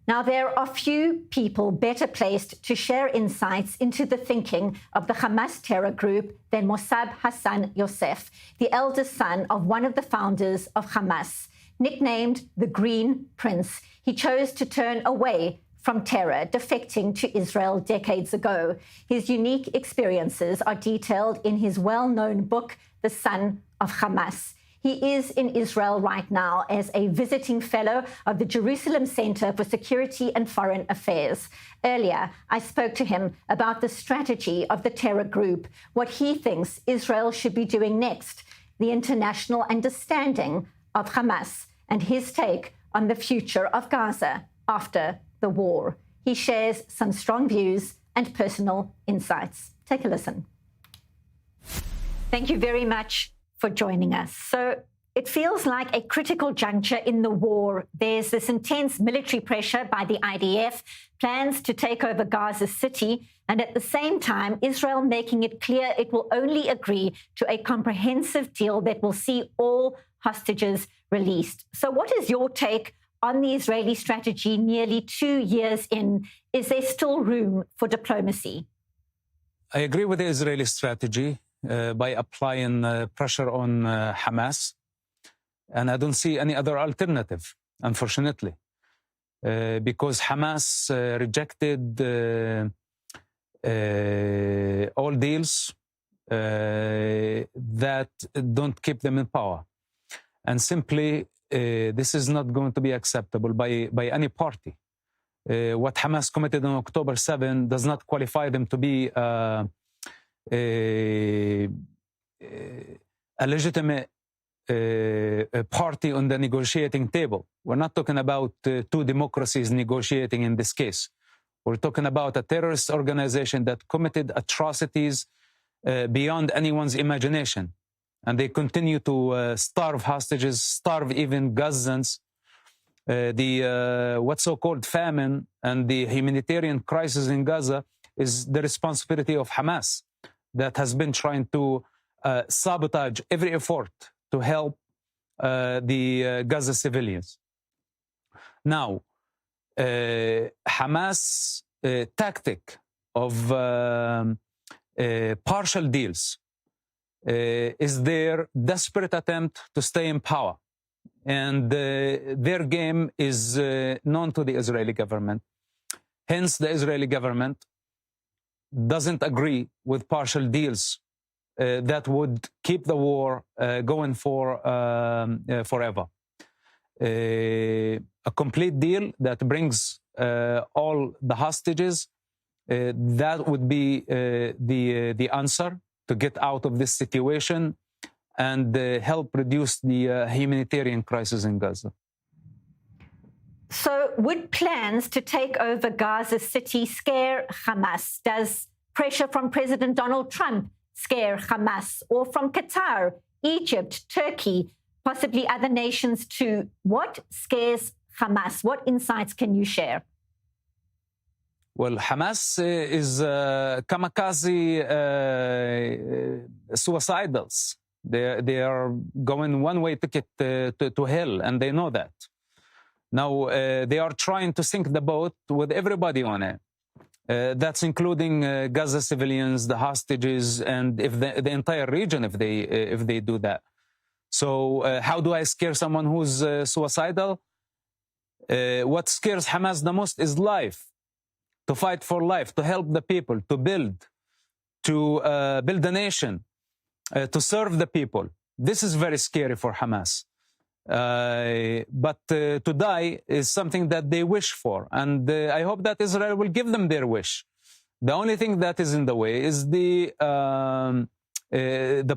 Now, there are few people better placed to share insights into the thinking of the Hamas terror group than Mosab Hassan Yousef, the eldest son of one of the founders of Hamas. Nicknamed the Green Prince, he chose to turn away from terror, defecting to Israel decades ago. His unique experiences are detailed in his well-known book, The Son of Hamas. He is in Israel right now as a visiting fellow of the Jerusalem Center for Security and Foreign Affairs. Earlier, I spoke to him about the strategy of the terror group, what he thinks Israel should be doing next, the international understanding of Hamas, and his take on the future of Gaza after the war. He shares some strong views and personal insights. Take a listen. Thank you very much for joining us. So it feels like a critical juncture in the war. There's this intense military pressure by the IDF, plans to take over Gaza City, and at the same time, Israel making it clear it will only agree to a comprehensive deal that will see all hostages released. So what is your take on the Israeli strategy nearly 2 years in? Is there still room for diplomacy? I agree with the Israeli strategy by applying pressure on Hamas. And I don't see any other alternative, unfortunately, because Hamas rejected all deals that don't keep them in power. And simply, this is not going to be acceptable by any party. What Hamas committed on October 7 does not qualify them to be a legitimate party on the negotiating table. We're not talking about two democracies negotiating in this case. We're talking about a terrorist organization that committed atrocities beyond anyone's imagination. And they continue to starve hostages, starve even Gazans. The what's so-called famine and the humanitarian crisis in Gaza is the responsibility of Hamas, that has been trying to sabotage every effort to help the Gaza civilians. Now, Hamas' tactic of partial deals is their desperate attempt to stay in power. And their game is known to the Israeli government. Hence, the Israeli government doesn't agree with partial deals that would keep the war going for forever. A complete deal that brings all the hostages, that would be the answer to get out of this situation and help reduce the humanitarian crisis in Gaza. So would plans to take over Gaza City scare Hamas? Does pressure from President Donald Trump scare Hamas, or from Qatar, Egypt, Turkey, possibly other nations too? What scares Hamas? What insights can you share? Well, Hamas is kamikaze suicidals. They are going one-way ticket to hell, and they know that. Now, they are trying to sink the boat with everybody on it. That's including Gaza civilians, the hostages, and if the entire region, if they do that. So how do I scare someone who's suicidal? What scares Hamas the most is life. To fight for life, to help the people, to build a nation, to serve the people. This is very scary for Hamas. But to die is something that they wish for. And I hope that Israel will give them their wish. The only thing that is in the way is the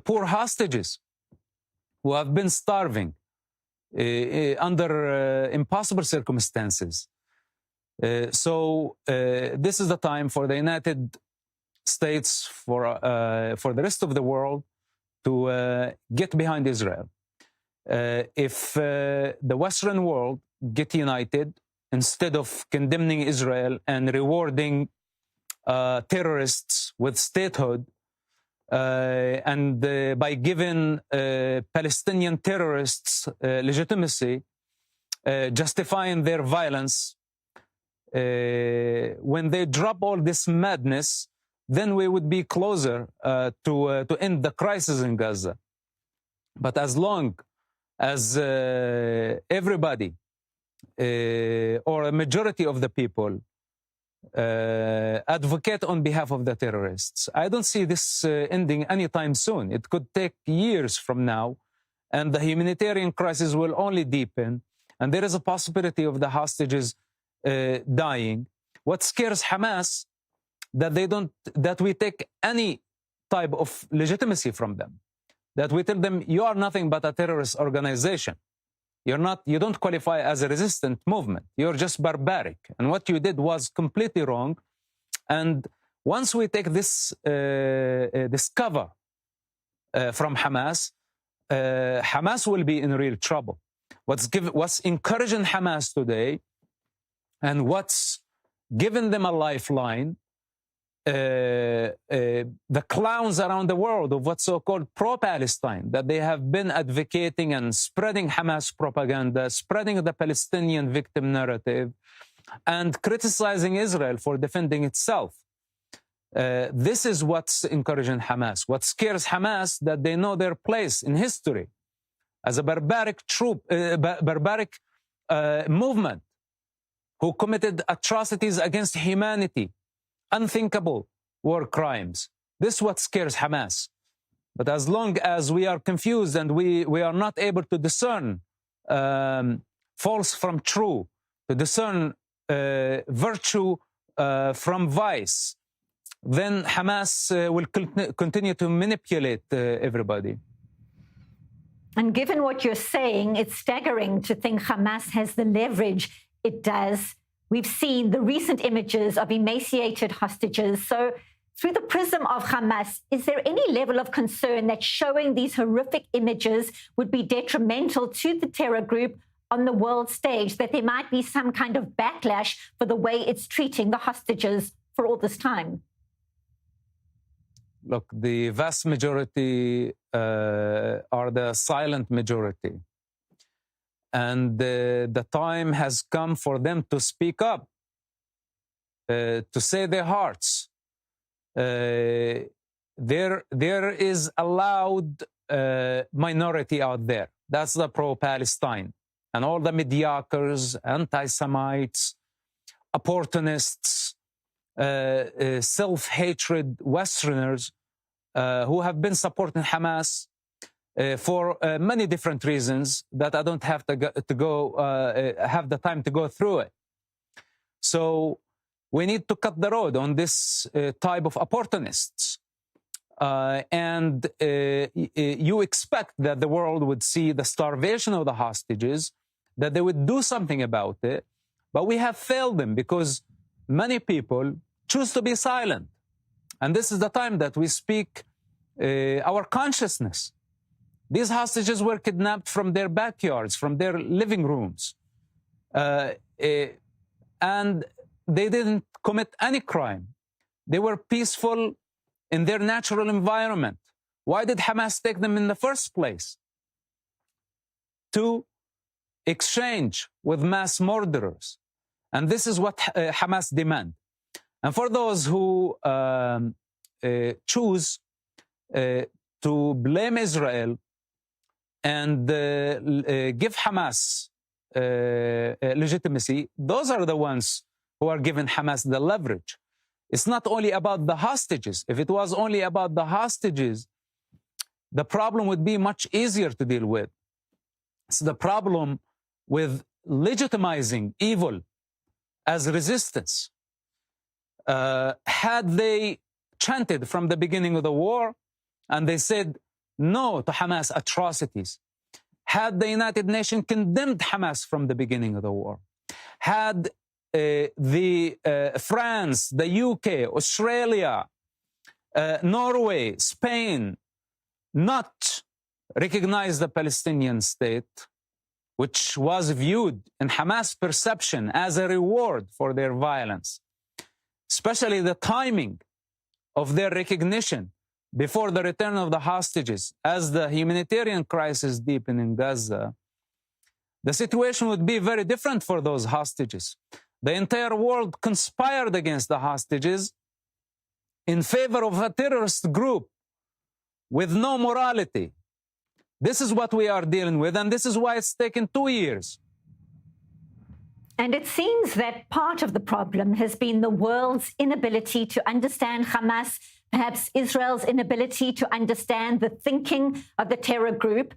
poor hostages who have been starving under impossible circumstances. So this is the time for the United States, for the rest of the world, to get behind Israel. If the Western world get united, instead of condemning Israel and rewarding terrorists with statehood, and by giving Palestinian terrorists legitimacy, justifying their violence, when they drop all this madness, then we would be closer to end the crisis in Gaza. But as long as everybody or a majority of the people advocate on behalf of the terrorists, I don't see this ending anytime soon. It could take years from now, and the humanitarian crisis will only deepen, and there is a possibility of the hostages dying. What scares Hamas, that we take any type of legitimacy from them, that we tell them, you are nothing but a terrorist organization. You don't qualify as a resistant movement. You're just barbaric. And what you did was completely wrong. And once we take this cover from Hamas, Hamas will be in real trouble. What's encouraging Hamas today and what's given them a lifeline, the clowns around the world of what's so-called pro-Palestine, that they have been advocating and spreading Hamas propaganda, spreading the Palestinian victim narrative, and criticizing Israel for defending itself. This is what's encouraging Hamas. What scares Hamas, that they know their place in history as a barbaric movement who committed atrocities against humanity, unthinkable war crimes. This is what scares Hamas. But as long as we are confused and we are not able to discern false from true, to discern virtue from vice, then Hamas will continue to manipulate everybody. And given what you're saying, it's staggering to think Hamas has the leverage it does. We've seen the recent images of emaciated hostages. So through the prism of Hamas, is there any level of concern that showing these horrific images would be detrimental to the terror group on the world stage, that there might be some kind of backlash for the way it's treating the hostages for all this time? Look, the vast majority are the silent majority. And the time has come for them to speak up, to say their hearts. There is a loud minority out there. That's the pro-Palestine. And all the mediocres, anti-Semites, opportunists, self-hatred Westerners who have been supporting Hamas for many different reasons that I don't have have the time to go through it. So we need to cut the road on this type of opportunists. And you expect that the world would see the starvation of the hostages, that they would do something about it. But we have failed them because many people choose to be silent. And this is the time that we speak our consciousness. These hostages were kidnapped from their backyards, from their living rooms. And they didn't commit any crime. They were peaceful in their natural environment. Why did Hamas take them in the first place? To exchange with mass murderers. And this is what Hamas demand. And for those who choose to blame Israel and give Hamas legitimacy, those are the ones who are giving Hamas the leverage. It's not only about the hostages. If it was only about the hostages, the problem would be much easier to deal with. It's the problem with legitimizing evil as resistance. Had they chanted from the beginning of the war and they said no to Hamas atrocities, had the United Nations condemned Hamas from the beginning of the war, had France, the UK, Australia, Norway, Spain not recognized the Palestinian state, which was viewed in Hamas' perception as a reward for their violence, especially the timing of their recognition before the return of the hostages, as the humanitarian crisis deepened in Gaza, the situation would be very different for those hostages. The entire world conspired against the hostages in favor of a terrorist group with no morality. This is what we are dealing with, and this is why it's taken 2 years. And it seems that part of the problem has been the world's inability to understand Hamas, perhaps Israel's inability to understand the thinking of the terror group.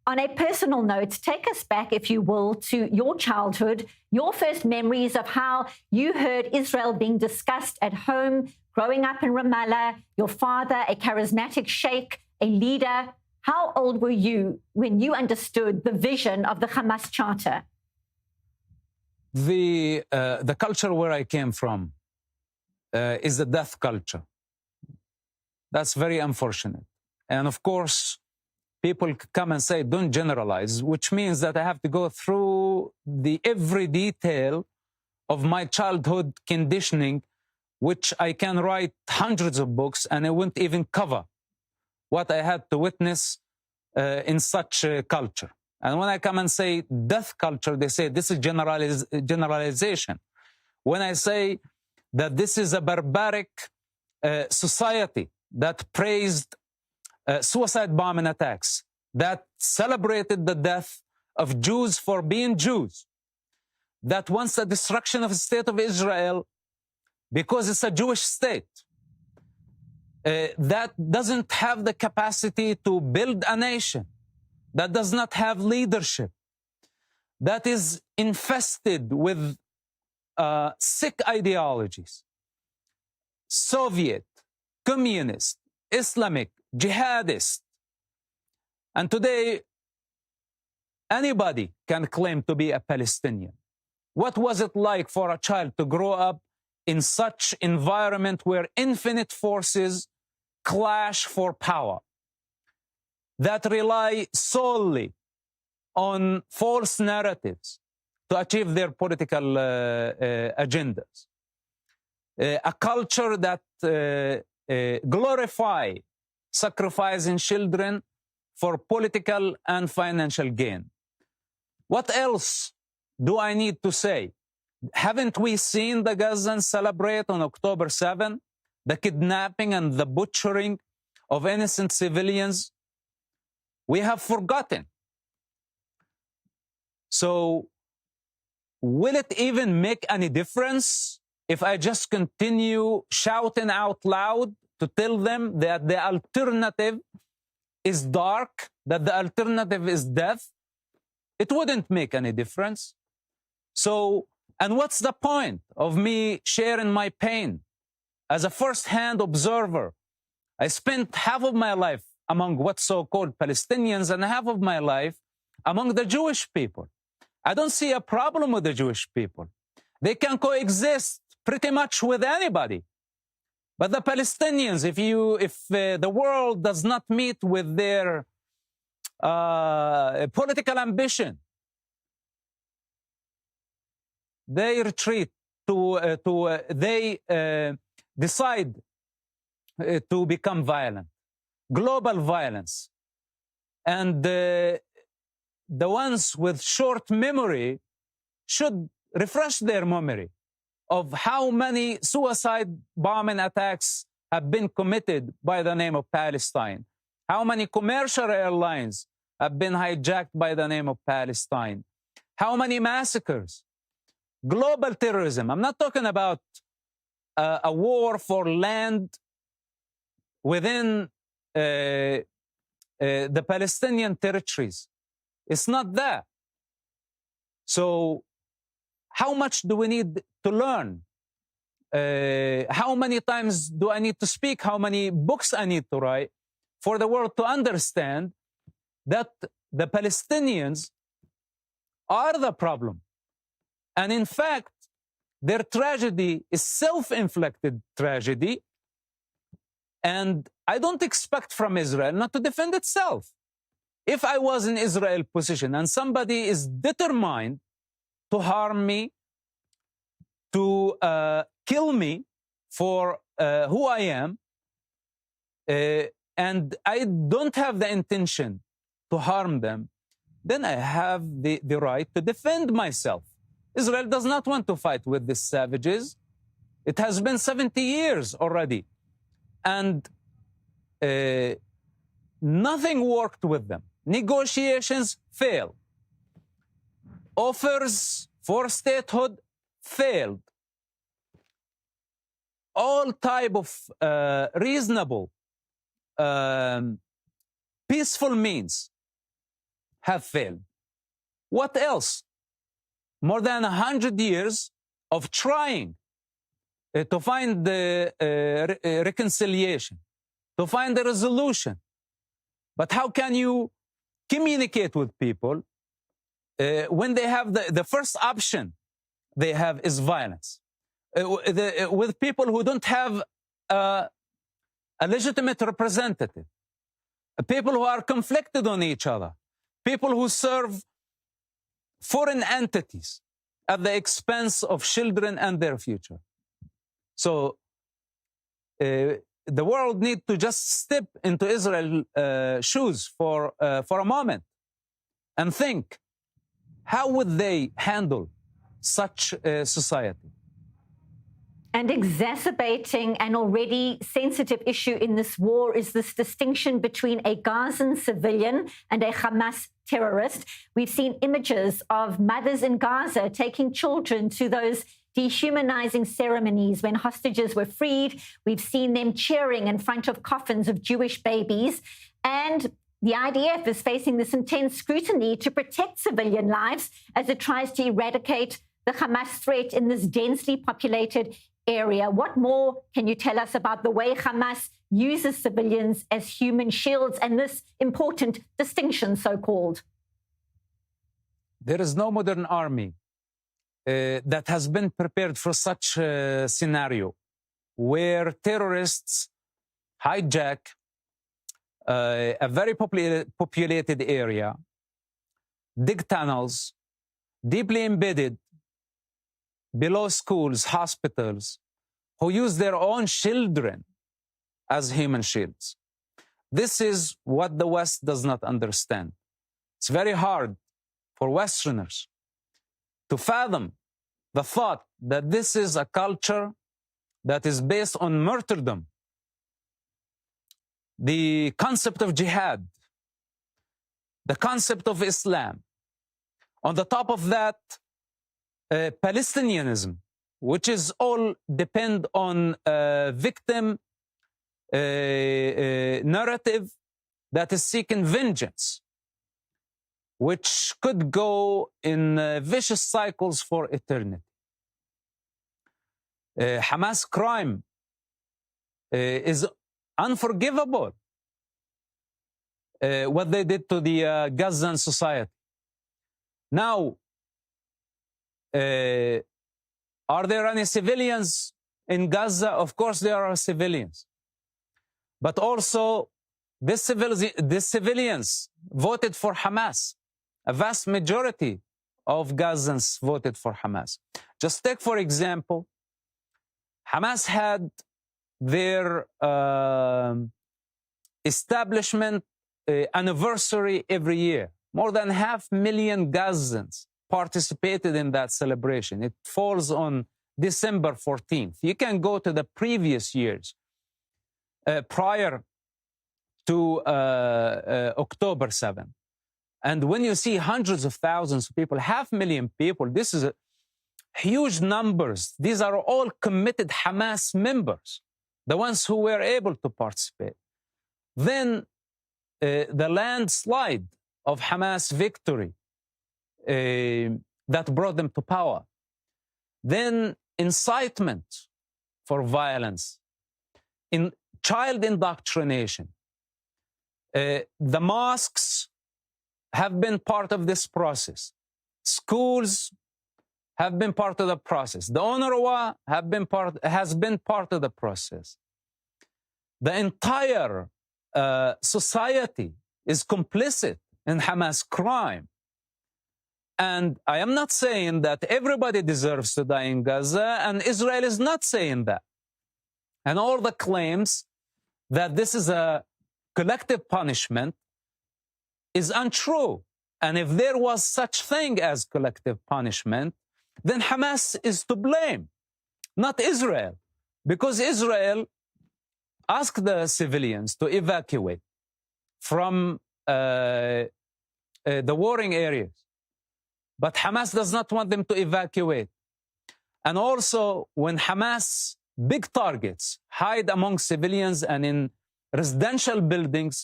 On a personal note, take us back, if you will, to your childhood, your first memories of how you heard Israel being discussed at home, growing up in Ramallah, your father, a charismatic sheikh, a leader. How old were you when you understood the vision of the Hamas Charter? The culture where I came from is the death culture. That's very unfortunate. And of course, people come and say, don't generalize, which means that I have to go through every detail of my childhood conditioning, which I can write hundreds of books and I wouldn't even cover what I had to witness in such a culture. And when I come and say death culture, they say this is generalization. When I say that this is a barbaric society that praised suicide bombing attacks, that celebrated the death of Jews for being Jews, that wants the destruction of the state of Israel because it's a Jewish state, that doesn't have the capacity to build a nation, that does not have leadership, that is infested with sick ideologies, Soviet, communist, Islamic, jihadist. And today, anybody can claim to be a Palestinian. What was it like for a child to grow up in such environment where infinite forces clash for power, that rely solely on false narratives to achieve their political agendas? A culture that glorify sacrificing children for political and financial gain. What else do I need to say? Haven't we seen the Gazans celebrate on October 7 the kidnapping and the butchering of innocent civilians? We have forgotten. So, will it even make any difference if I just continue shouting out loud to tell them that the alternative is dark, that the alternative is death? It wouldn't make any difference. So, and what's the point of me sharing my pain? As a first-hand observer, I spent half of my life among what's so-called Palestinians and half of my life among the Jewish people. I don't see a problem with the Jewish people. They can coexist pretty much with anybody. But the Palestinians, if the world does not meet with their political ambition, they retreat they decide to become violent, global violence. And the ones with short memory should refresh their memory of how many suicide bombing attacks have been committed by the name of Palestine, how many commercial airlines have been hijacked by the name of Palestine, how many massacres, global terrorism. I'm not talking about a war for land within the Palestinian territories. It's not that. So how much do we need to learn? How many times do I need to speak? How many books I need to write for the world to understand that the Palestinians are the problem? And in fact, their tragedy is self-inflicted tragedy. And I don't expect from Israel not to defend itself. If I was in Israel's position and somebody is determined to harm me, to kill me for who I am, and I don't have the intention to harm them, then I have the right to defend myself. Israel does not want to fight with these savages. It has been 70 years already. And nothing worked with them. Negotiations failed. Offers for statehood failed. All type of reasonable, peaceful means have failed. What else? More than 100 years of trying to find the reconciliation, to find the resolution. But how can you communicate with people when they have the first option they have is violence? With people who don't have a legitimate representative, people who are conflicted on each other, people who serve foreign entities at the expense of children and their future. So the world needs to just step into Israel's shoes for a moment and think, how would they handle such a society? And exacerbating an already sensitive issue in this war is this distinction between a Gazan civilian and a Hamas terrorist. We've seen images of mothers in Gaza taking children to those dehumanizing ceremonies when hostages were freed. We've seen them cheering in front of coffins of Jewish babies. And the IDF is facing this intense scrutiny to protect civilian lives as it tries to eradicate the Hamas threat in this densely populated area. What more can you tell us about the way Hamas uses civilians as human shields and this important distinction, so-called? There is no modern army that has been prepared for such a scenario where terrorists hijack a very populated area, dig tunnels, deeply embedded below schools, hospitals, who use their own children as human shields. This is what the West does not understand. It's very hard for Westerners to fathom the thought that this is a culture that is based on martyrdom. The concept of jihad, the concept of Islam. On the top of that, Palestinianism, which is all depend on victim narrative that is seeking vengeance, which could go in vicious cycles for eternity. Hamas crime is unforgivable. What they did to the Gazan society. Now, are there any civilians in Gaza? Of course there are civilians. But also, these civilians voted for Hamas. A vast majority of Gazans voted for Hamas. Just take, for example, Hamas had their establishment anniversary every year. More than 500,000 Gazans participated in that celebration. It falls on December 14th. You can go to the previous years prior to October 7th. And when you see hundreds of thousands of people, 500,000 people, this is huge numbers. These are all committed Hamas members, the ones who were able to participate. Then the landslide of Hamas victory that brought them to power. Then incitement for violence, in child indoctrination. The mosques have been part of this process. Schools have been part of the process. The UNRWA has been part of the process. The entire society is complicit in Hamas crime. And I am not saying that everybody deserves to die in Gaza, and Israel is not saying that. And all the claims that this is a collective punishment is untrue. And if there was such thing as collective punishment, then Hamas is to blame, not Israel, because Israel asked the civilians to evacuate from the warring areas. But Hamas does not want them to evacuate. And also, when Hamas, big targets, hide among civilians and in residential buildings,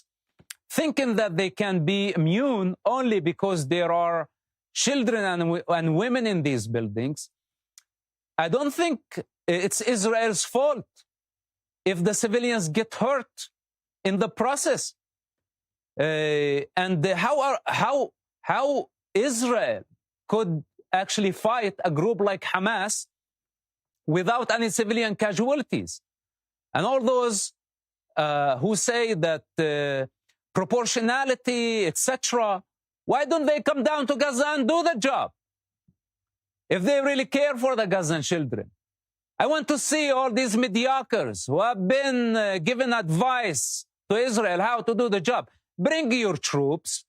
thinking that they can be immune only because there are children and women in these buildings, I don't think it's Israel's fault if the civilians get hurt in the process. And how Israel could actually fight a group like Hamas without any civilian casualties? And all those who say that proportionality, etc., why don't they come down to Gaza and do the job? If they really care for the Gazan children. I want to see all these mediocres who have been given advice to Israel how to do the job. Bring your troops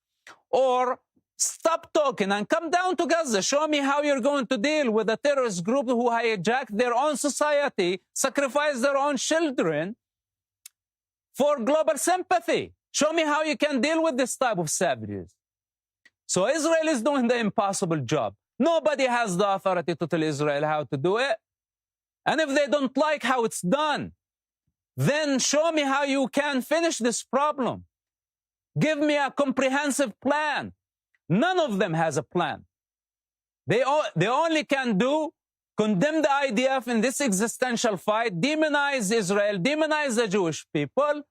or stop talking and come down to Gaza. Show me how you're going to deal with a terrorist group who hijacked their own society, sacrificed their own children for global sympathy. Show me how you can deal with this type of savages. So Israel is doing the impossible job. Nobody has the authority to tell Israel how to do it. And if they don't like how it's done, then show me how you can finish this problem. Give me a comprehensive plan. None of them has a plan. They only can do condemn the IDF in this existential fight, demonize Israel, demonize the Jewish people,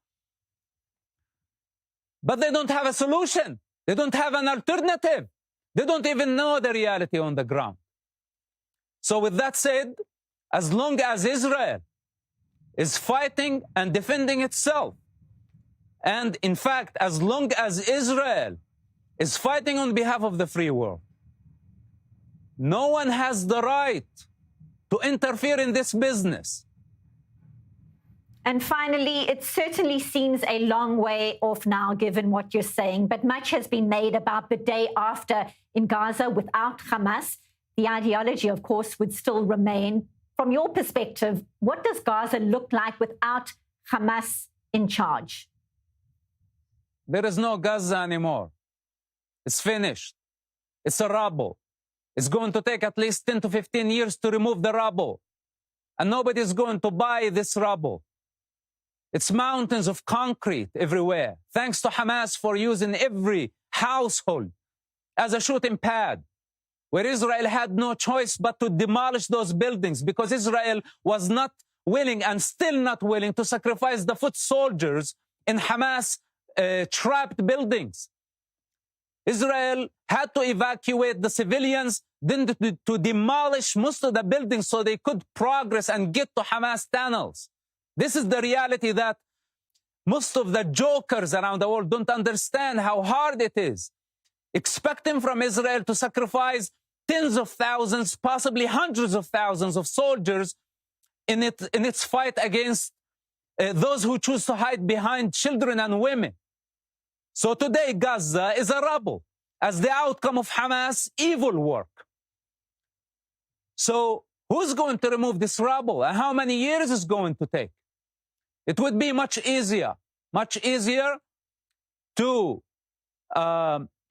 but they don't have a solution. They don't have an alternative. They don't even know the reality on the ground. So with that said, as long as Israel is fighting and defending itself, and in fact, as long as Israel is fighting on behalf of the free world, no one has the right to interfere in this business. And finally, it certainly seems a long way off now, given what you're saying, but much has been made about the day after in Gaza without Hamas. The ideology, of course, would still remain. From your perspective, what does Gaza look like without Hamas in charge? There is no Gaza anymore. It's finished. It's a rubble. It's going to take at least 10 to 15 years to remove the rubble. And nobody's going to buy this rubble. It's mountains of concrete everywhere. Thanks to Hamas for using every household as a shooting pad, where Israel had no choice but to demolish those buildings because Israel was not willing and still not willing to sacrifice the foot soldiers in Hamas trapped buildings. Israel had to evacuate the civilians, then to demolish most of the buildings so they could progress and get to Hamas tunnels. This is the reality that most of the jokers around the world don't understand how hard it is. Expecting from Israel to sacrifice tens of thousands, possibly hundreds of thousands of soldiers in its fight against those who choose to hide behind children and women. So today, Gaza is a rubble as the outcome of Hamas' evil work. So who's going to remove this rubble, and how many years is going to take? It would be much easier to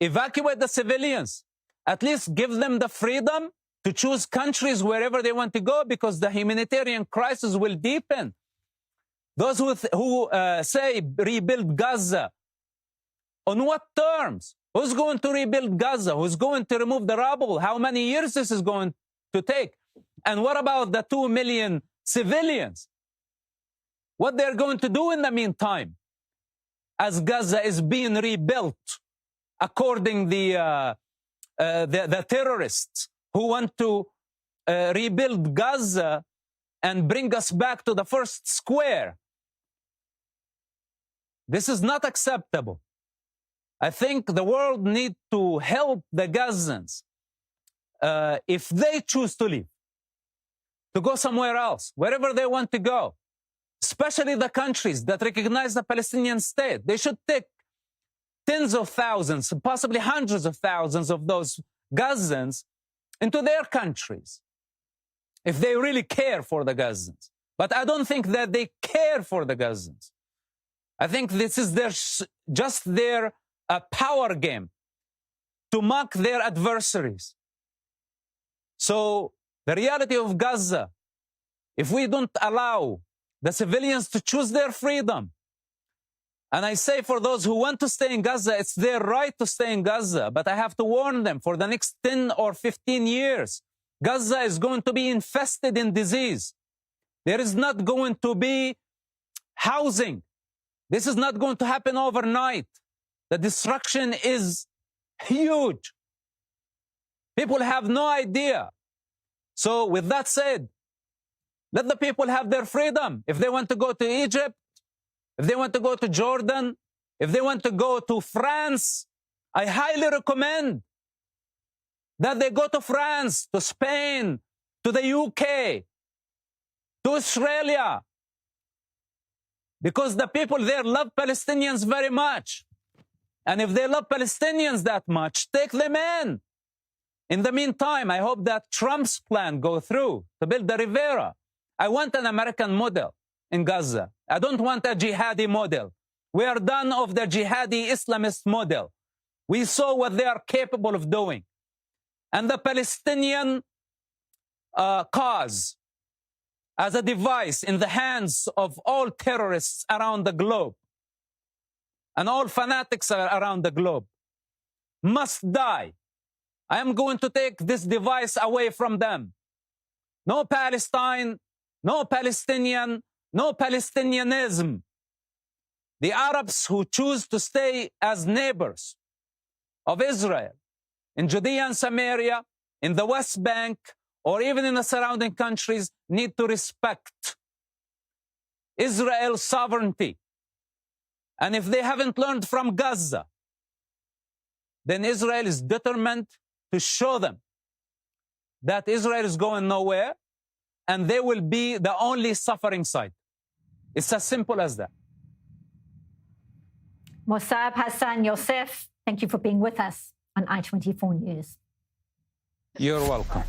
evacuate the civilians, at least give them the freedom to choose countries wherever they want to go, because the humanitarian crisis will deepen. Those who say rebuild Gaza, on what terms? Who's going to rebuild Gaza? Who's going to remove the rubble? How many years this is going to take? And what about the 2 million civilians? What they're going to do in the meantime as Gaza is being rebuilt according to the terrorists who want to rebuild Gaza and bring us back to the first square. This is not acceptable. I think the world needs to help the Gazans if they choose to leave, to go somewhere else, wherever they want to go, especially the countries that recognize the Palestinian state. They should take tens of thousands, possibly hundreds of thousands of those Gazans into their countries if they really care for the Gazans. But I don't think that they care for the Gazans. I think this is just their power game to mock their adversaries. So the reality of Gaza, if we don't allow the civilians to choose their freedom, and I say for those who want to stay in Gaza, it's their right to stay in Gaza, but I have to warn them, for the next 10 or 15 years, Gaza is going to be infested in disease. There is not going to be housing. This is not going to happen overnight. The destruction is huge. People have no idea. So with that said, let the people have their freedom. If they want to go to Egypt, if they want to go to Jordan, if they want to go to France, I highly recommend that they go to France, to Spain, to the UK, to Australia, because the people there love Palestinians very much. And if they love Palestinians that much, take them in. In the meantime, I hope that Trump's plan go through to build the Rivera. I want an American model in Gaza. I don't want a jihadi model. We are done of the jihadi Islamist model. We saw what they are capable of doing. And the Palestinian cause as a device in the hands of all terrorists around the globe and all fanatics around the globe must die. I am going to take this device away from them. No Palestine, no Palestinian, no Palestinianism. The Arabs who choose to stay as neighbors of Israel in Judea and Samaria, in the West Bank, or even in the surrounding countries, need to respect Israel's sovereignty. And if they haven't learned from Gaza, then Israel is determined to show them that Israel is going nowhere and they will be the only suffering side. It's as simple as that. Mosab Hassan Yousef, thank you for being with us on I-24 News. You're welcome.